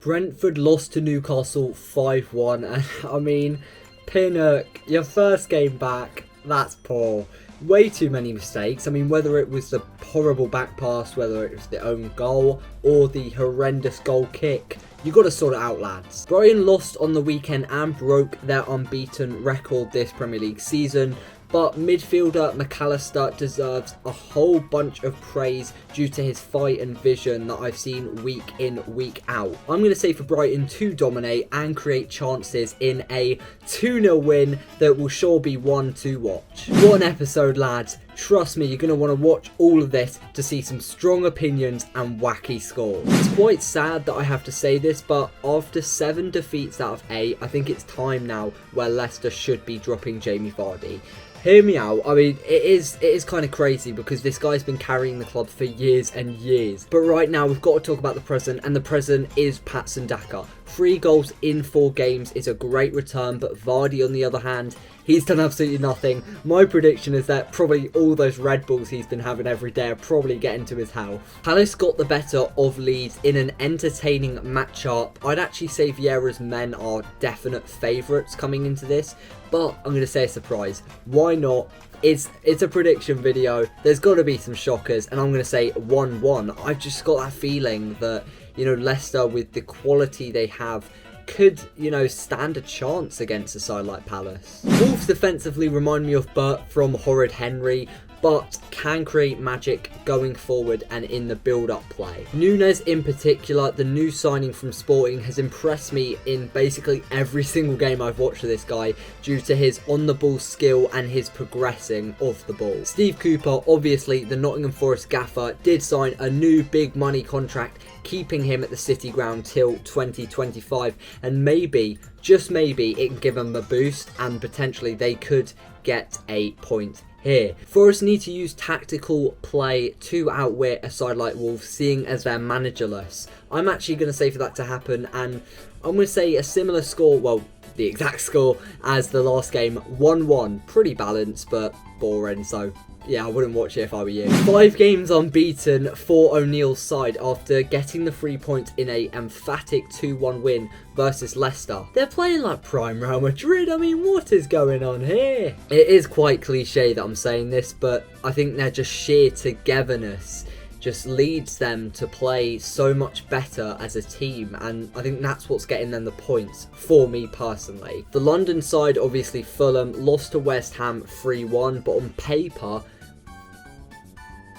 Brentford lost to Newcastle 5-1, and I mean, Pinnock, your first game back, that's poor. Way too many mistakes. I mean, whether it was the horrible back pass, whether it was the own goal, or the horrendous goal kick, you got to sort it out, lads. Brighton lost on the weekend and broke their unbeaten record this Premier League season. But midfielder McAllister deserves a whole bunch of praise due to his fight and vision that I've seen week in, week out. I'm going to say for Brighton to dominate and create chances in a 2-0 win that will sure be one to watch. What an episode, lads. Trust me, you're going to want to watch all of this to see some strong opinions and wacky scores. It's quite sad that I have to say this, but after 7 defeats out of 8, I think it's time now where Leicester should be dropping Jamie Vardy. Hear me out. I mean, it is kind of crazy because this guy's been carrying the club for years and years. But right now, we've got to talk about the present, and the present is Patson Daka. 3 goals in 4 games is a great return, but Vardy, on the other hand, he's done absolutely nothing. My prediction is that probably all those Red Bulls he's been having every day are probably getting to his health. Palace got the better of Leeds in an entertaining matchup. I'd actually say Vieira's men are definite favourites coming into this, but I'm going to say a surprise. Why not? It's a prediction video. There's got to be some shockers, and I'm going to say 1-1. I've just got that feeling that, you know, Leicester, with the quality they have, could, you know, stand a chance against a side like Palace. Wolves defensively remind me of Bert from Horrid Henry, but can create magic going forward and in the build-up play. Nunes in particular, the new signing from Sporting, has impressed me in basically every single game I've watched of this guy due to his on-the-ball skill and his progressing of the ball. Steve Cooper, obviously the Nottingham Forest gaffer, did sign a new big money contract, keeping him at the City ground till 2025, and maybe, just maybe, it can give them a boost and potentially they could get a point here. Forest need to use tactical play to outwit a side like Wolves, seeing as they're managerless. I'm actually going to say for that to happen, and I'm going to say a similar score, well, the exact score as the last game, 1-1. Pretty balanced, but boring, so yeah, I wouldn't watch it if I were you. 5 games unbeaten for O'Neill's side after getting the 3 points in a emphatic 2-1 win versus Leicester. They're playing like prime Real Madrid. I mean, what is going on here? It is quite cliche that I'm saying this, but I think they're just sheer togetherness just leads them to play so much better as a team, and I think that's what's getting them the points for me personally. The London side, obviously Fulham, lost to West Ham 3-1, but on paper,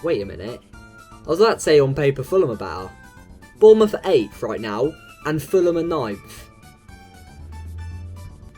wait a minute, I was about to say on paper Fulham are better. Bournemouth are 8th right now, and Fulham are 9th.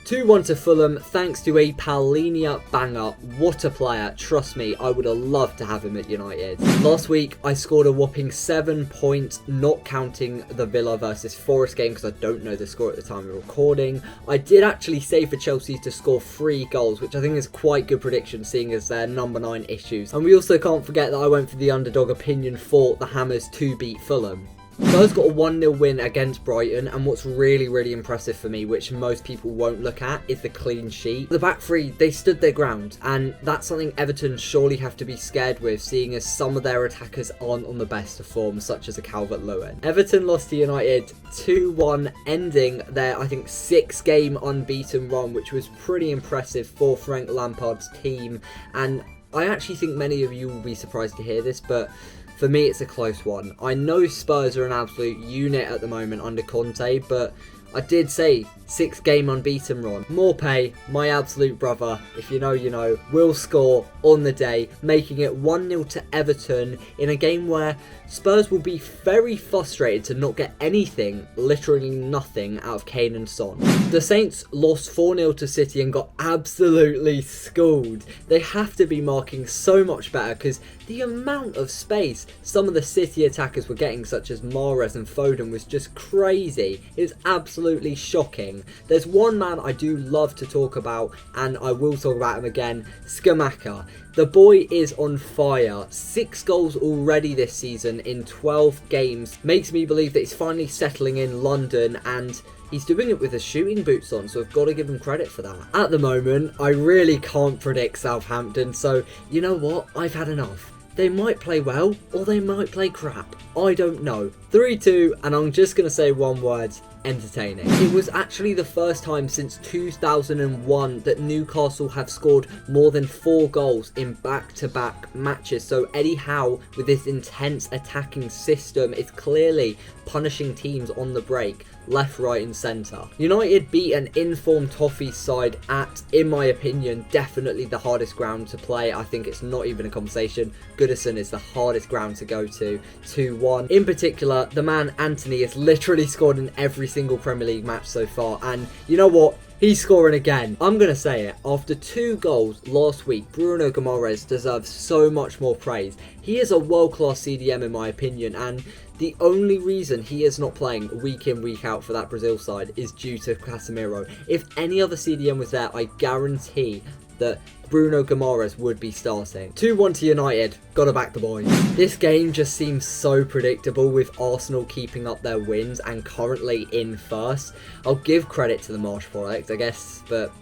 2-1 to Fulham, thanks to a Palhinha banger. What a player. Trust me, I would have loved to have him at United. Last week, I scored a whopping 7 points, not counting the Villa versus Forest game, because I don't know the score at the time of recording. I did actually say for Chelsea to score 3 goals, which I think is quite good prediction, seeing as their number 9 issues. And we also can't forget that I went for the underdog opinion for the Hammers to beat Fulham. Spurs got a 1-0 win against Brighton, and what's really impressive for me, which most people won't look at, is the clean sheet. The back three, they stood their ground, and that's something Everton surely have to be scared with, seeing as some of their attackers aren't on the best of form, such as a Calvert-Lewin. Everton lost to United 2-1, ending their, I think, 6-game unbeaten run, which was pretty impressive for Frank Lampard's team, and I actually think many of you will be surprised to hear this, but for me, it's a close one. I know Spurs are an absolute unit at the moment under Conte, but I did say 6-game unbeaten run. Morpay, my absolute brother, if you know, you know, will score on the day, making it 1-0 to Everton in a game where Spurs will be very frustrated to not get anything, literally nothing, out of Kane and Son. The Saints lost 4-0 to City and got absolutely schooled. They have to be marking so much better because the amount of space some of the City attackers were getting, such as Mahrez and Foden, was just crazy. It was absolutely shocking. There's one man I do love to talk about, and I will talk about him again, Scamacca. The boy is on fire. 6 goals already this season in 12 games. Makes me believe that he's finally settling in London, and he's doing it with his shooting boots on, so I've got to give him credit for that. At the moment, I really can't predict Southampton, so you know what? I've had enough. They might play well, or they might play crap. I don't know. 3-2, and I'm just going to say one word: entertaining. It was actually the first time since 2001 that Newcastle have scored more than 4 goals in back-to-back matches. So Eddie Howe, with this intense attacking system, is clearly punishing teams on the break, left, right and centre. United beat an informed Toffee side at, in my opinion, definitely the hardest ground to play. I think it's not even a conversation. Goodison is the hardest ground to go to. 2-1. In particular, the man Anthony has literally scored in every single Premier League match so far, and you know what? He's scoring again. I'm going to say it. After 2 goals last week, Bruno Guimaraes deserves so much more praise. He is a world-class CDM in my opinion, and the only reason he is not playing week in, week out for that Brazil side is due to Casemiro. If any other CDM was there, I guarantee that Bruno Guimaraes would be starting. 2-1 to United. Gotta back the boys. This game just seems so predictable, with Arsenal keeping up their wins and currently in first. I'll give credit to the Marsh product, I guess, but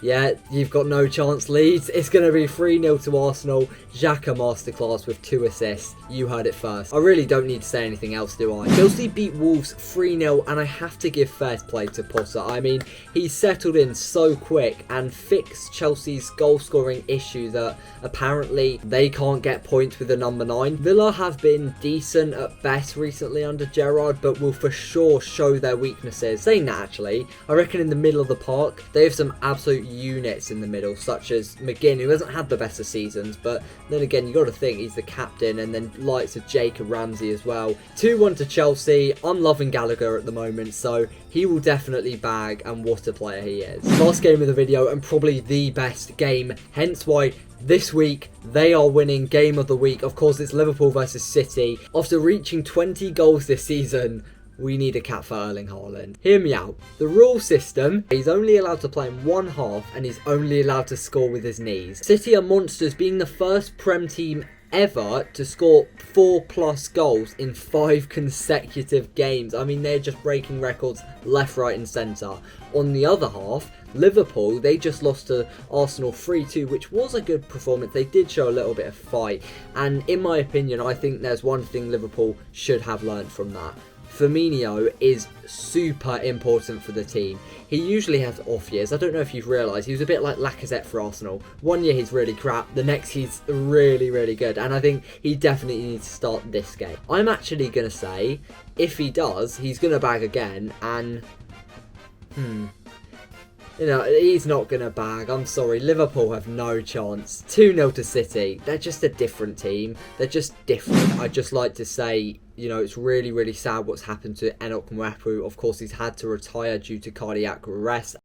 yeah, you've got no chance, Leeds. It's going to be 3-0 to Arsenal. Xhaka masterclass with 2 assists. You heard it first. I really don't need to say anything else, do I? Chelsea beat Wolves 3-0, and I have to give first play to Potter. I mean, he's settled in so quick and fixed Chelsea's goal-scoring issue that apparently they can't get points with the number 9. Villa have been decent at best recently under Gerrard, but will for sure show their weaknesses. Saying that, actually, I reckon in the middle of the park, they have some absolute units in the middle, such as McGinn, who hasn't had the best of seasons, but then again, you got to think he's the captain, and then likes of Jacob Ramsey as well. 2-1 to Chelsea. I'm loving Gallagher at the moment, so he will definitely bag, and what a player he is. Last game of the video, and probably the best game, hence why this week they are winning game of the week. Of course, it's Liverpool versus City. After reaching 20 goals this season, we need a cap for Erling Haaland. Hear me out. The rule system, he's only allowed to play in one half, and he's only allowed to score with his knees. City are monsters, being the first Prem team ever to score 4+ goals in 5 consecutive games. I mean, they're just breaking records left, right and centre. On the other half, Liverpool, they just lost to Arsenal 3-2, which was a good performance. They did show a little bit of fight, and in my opinion, I think there's one thing Liverpool should have learned from that. Firmino is super important for the team. He usually has off years. I don't know if you've realised, he was a bit like Lacazette for Arsenal. One year he's really crap, the next he's really, really good. And I think he definitely needs to start this game. I'm actually going to say, if he does, he's going to bag again. And, you know, he's not going to bag. I'm sorry. Liverpool have no chance. 2-0 to City. They're just a different team. They're just different. I'd just like to say, you know, it's really, really sad what's happened to Enoch Mwepu. Of course, he's had to retire due to cardiac arrest.